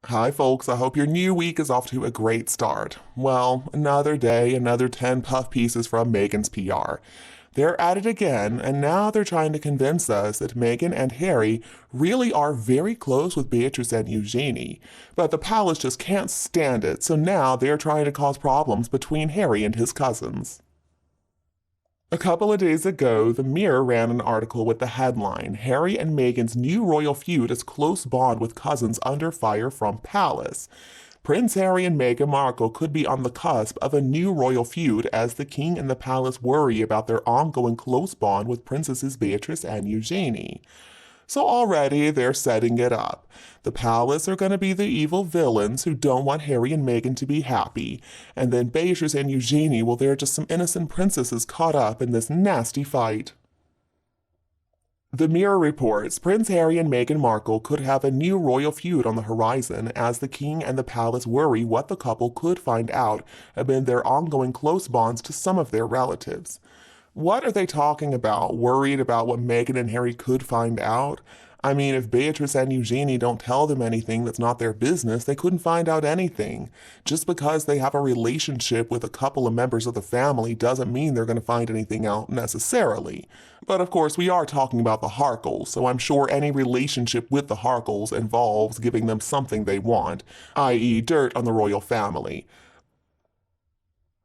Hi, folks. I hope your new week is off to a great start. Well, another day, another 10 puff pieces from Meghan's PR. They're at it again, and now they're trying to convince us that Meghan and Harry really are very close with Beatrice and Eugenie. But the palace just can't stand it, so now they're trying to cause problems between Harry and his cousins. A couple of days ago, The Mirror ran an article with the headline, Harry and Meghan's new royal feud is close bond with cousins under fire from palace. Prince Harry and Meghan Markle could be on the cusp of a new royal feud as the king and the palace worry about their ongoing close bond with Princesses Beatrice and Eugenie. So already they're setting it up. The palace are going to be the evil villains who don't want Harry and Meghan to be happy, and then Beatrice and Eugenie, well, they're just some innocent princesses caught up in this nasty fight. The Mirror reports Prince Harry and Meghan Markle could have a new royal feud on the horizon as the king and the palace worry what the couple could find out amid their ongoing close bonds to some of their relatives. What are they talking about? Worried about what Meghan and Harry could find out? I mean, if Beatrice and Eugenie don't tell them anything that's not their business, they couldn't find out anything. Just because they have a relationship with a couple of members of the family doesn't mean they're going to find anything out necessarily. But of course, we are talking about the Harkles, so I'm sure any relationship with the Harkles involves giving them something they want, i.e., dirt on the royal family.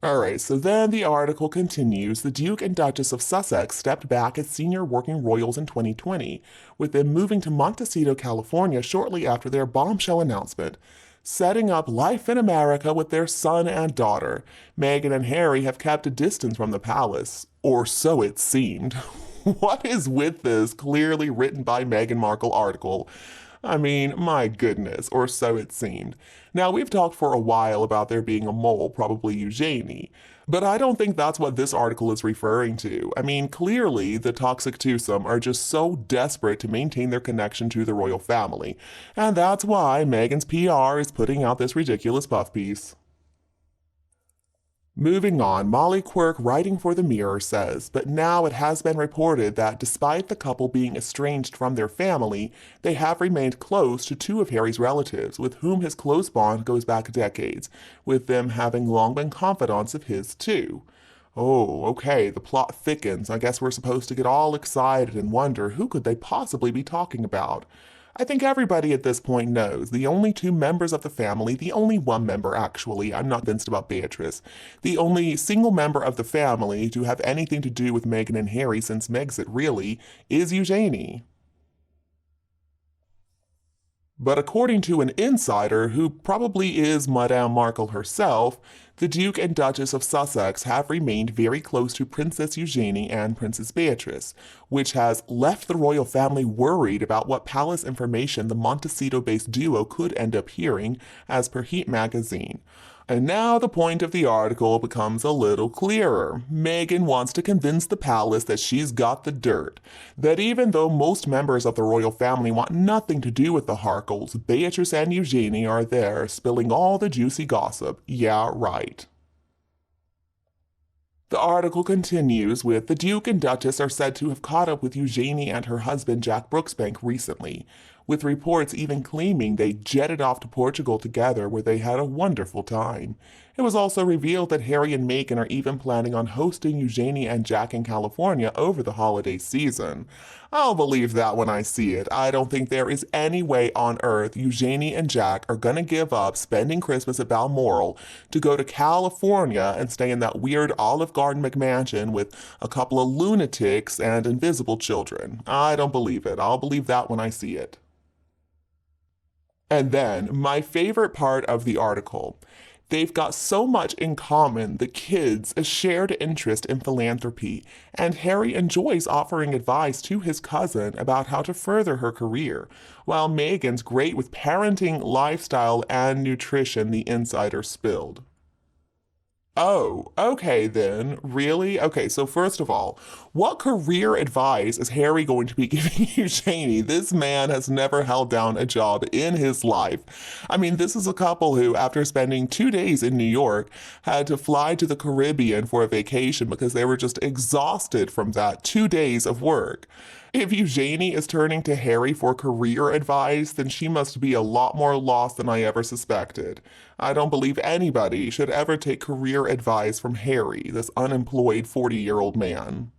Alright, so then the article continues. The Duke and Duchess of Sussex stepped back as senior working royals in 2020, with them moving to Montecito, California shortly after their bombshell announcement, setting up life in America with their son and daughter. Meghan and Harry have kept a distance from the palace, or so it seemed. What is with this clearly written by Meghan Markle article? I mean, my goodness, or so it seemed. Now, we've talked for a while about there being a mole, probably Eugenie, but I don't think that's what this article is referring to. I mean, clearly, the T0Xic Twosome are just so desperate to maintain their connection to the royal family, and that's why Meghan's PR is putting out this ridiculous puff piece. Moving on, Molly Quirk, writing for The Mirror, says, but now it has been reported that despite the couple being estranged from their family, they have remained close to two of Harry's relatives, with whom his close bond goes back decades, with them having long been confidants of his too. Oh, okay, the plot thickens. I guess we're supposed to get all excited and wonder who could they possibly be talking about. I think everybody at this point knows the only two members of the family, the only one member actually, I'm not convinced about Beatrice, the only single member of the family to have anything to do with Meghan and Harry since Megxit really, is Eugenie. But according to an insider, who probably is Madame Markle herself, the Duke and Duchess of Sussex have remained very close to Princess Eugenie and Princess Beatrice, which has left the royal family worried about what palace information the Montecito-based duo could end up hearing, as per Heat magazine. And now the point of the article becomes a little clearer. Meghan wants to convince the palace that she's got the dirt. That even though most members of the royal family want nothing to do with the Harkles, Beatrice and Eugenie are there, spilling all the juicy gossip. Yeah, right. The article continues with the Duke and Duchess are said to have caught up with Eugenie and her husband Jack Brooksbank recently, with reports even claiming they jetted off to Portugal together where they had a wonderful time. It was also revealed that Harry and Meghan are even planning on hosting Eugenie and Jack in California over the holiday season. I'll believe that when I see it. I don't think there is any way on earth Eugenie and Jack are gonna give up spending Christmas at Balmoral to go to California and stay in that weird Olive Garden McMansion with a couple of lunatics and invisible children. I don't believe it. I'll believe that when I see it. And then, my favorite part of the article. They've got so much in common, the kids, a shared interest in philanthropy, and Harry enjoys offering advice to his cousin about how to further her career, while Meghan's great with parenting, lifestyle, and nutrition, the insider spilled. Oh, okay then. Really? Okay, so first of all, what career advice is Harry going to be giving Eugenie? This man has never held down a job in his life. I mean, this is a couple who, after spending 2 days in New York, had to fly to the Caribbean for a vacation because they were just exhausted from that 2 days of work. If Eugenie is turning to Harry for career advice, then she must be a lot more lost than I ever suspected. I don't believe anybody should ever take career advice from Harry, this unemployed 40-year-old man.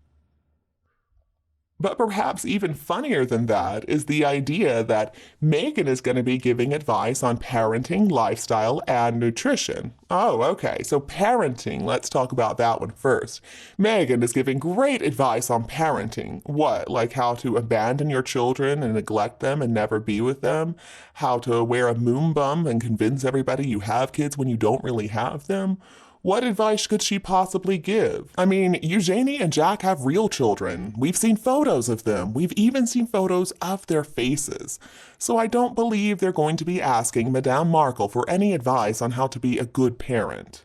But perhaps even funnier than that is the idea that Meghan is going to be giving advice on parenting, lifestyle, and nutrition. Oh, okay, so parenting, let's talk about that one first. Meghan is giving great advice on parenting. What, like how to abandon your children and neglect them and never be with them? How to wear a moon bum and convince everybody you have kids when you don't really have them? What advice could she possibly give? I mean, Eugenie and Jack have real children. We've seen photos of them. We've even seen photos of their faces. So I don't believe they're going to be asking Madame Markle for any advice on how to be a good parent.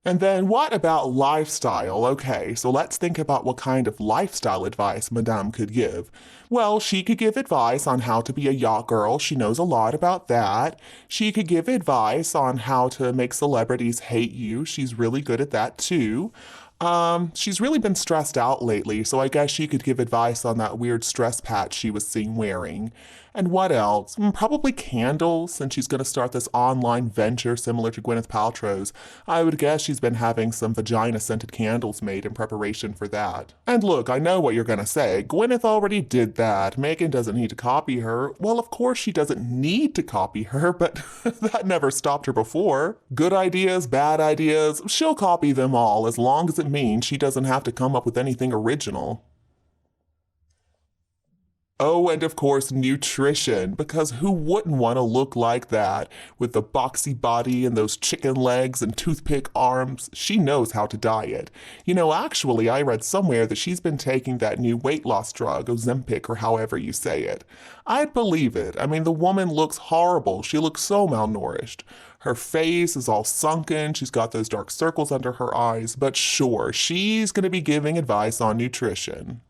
And then what about lifestyle? Okay, so let's think about what kind of lifestyle advice Madame could give. Well, she could give advice on how to be a yacht girl. She knows a lot about that. She could give advice on how to make celebrities hate you. She's really good at that too. She's really been stressed out lately, so I guess she could give advice on that weird stress patch she was seen wearing. And what else? Probably candles, since she's going to start this online venture similar to Gwyneth Paltrow's. I would guess she's been having some vagina-scented candles made in preparation for that. And look, I know what you're going to say. Gwyneth already did that. Meghan doesn't need to copy her. Well, of course she doesn't need to copy her, but that never stopped her before. Good ideas, bad ideas, she'll copy them all as long as it means she doesn't have to come up with anything original. Oh, and of course, nutrition, because who wouldn't want to look like that with the boxy body and those chicken legs and toothpick arms? She knows how to diet. You know, actually, I read somewhere that she's been taking that new weight loss drug, Ozempic, or however you say it. I'd believe it. I mean, the woman looks horrible. She looks so malnourished. Her face is all sunken. She's got those dark circles under her eyes. But sure, she's going to be giving advice on nutrition.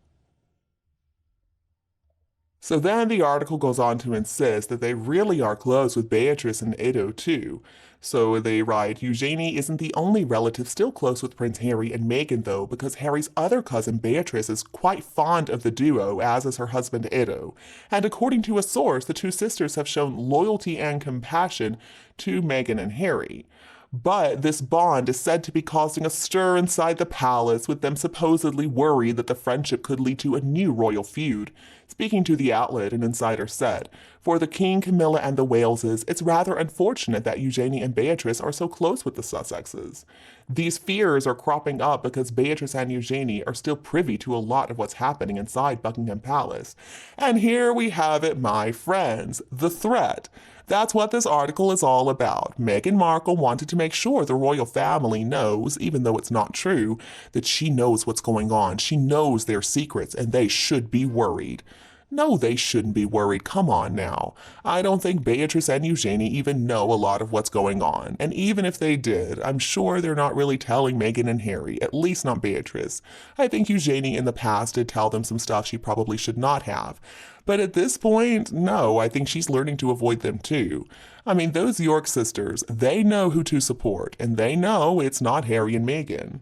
So then the article goes on to insist that they really are close with Beatrice and Edo too. So they write, Eugenie isn't the only relative still close with Prince Harry and Meghan though, because Harry's other cousin Beatrice is quite fond of the duo, as is her husband Edo. And according to a source, the two sisters have shown loyalty and compassion to Meghan and Harry. But this bond is said to be causing a stir inside the palace, with them supposedly worried that the friendship could lead to a new royal feud. Speaking to the outlet, an insider said, for the King, Camilla, and the Waleses, it's rather unfortunate that Eugenie and Beatrice are so close with the Sussexes. These fears are cropping up because Beatrice and Eugenie are still privy to a lot of what's happening inside Buckingham Palace. And here we have it, my friends, the threat. That's what this article is all about. Meghan Markle wanted to make sure the royal family knows, even though it's not true, that she knows what's going on. She knows their secrets, and they should be worried. No, they shouldn't be worried. Come on now. I don't think Beatrice and Eugenie even know a lot of what's going on. And even if they did, I'm sure they're not really telling Meghan and Harry, at least not Beatrice. I think Eugenie in the past did tell them some stuff she probably should not have. But at this point, no, I think she's learning to avoid them too. I mean, those York sisters, they know who to support, and they know it's not Harry and Meghan.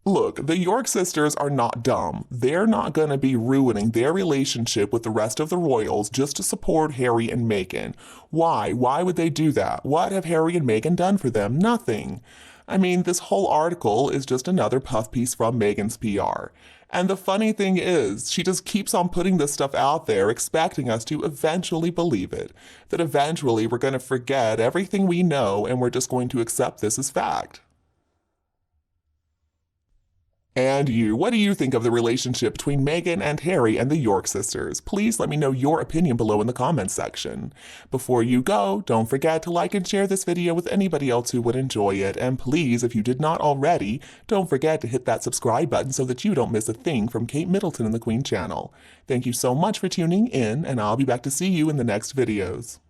Look, the York sisters are not dumb. They're not going to be ruining their relationship with the rest of the royals just to support Harry and Meghan. Why? Why would they do that? What have Harry and Meghan done for them? Nothing. I mean, this whole article is just another puff piece from Meghan's PR. And the funny thing is, she just keeps on putting this stuff out there, expecting us to eventually believe it. That eventually we're going to forget everything we know and we're just going to accept this as fact. And you, what do you think of the relationship between Meghan and Harry and the York sisters? Please let me know your opinion below in the comments section. Before you go, don't forget to like and share this video with anybody else who would enjoy it. And please, if you did not already, don't forget to hit that subscribe button so that you don't miss a thing from Kate Middleton and the Queen channel. Thank you so much for tuning in, and I'll be back to see you in the next videos.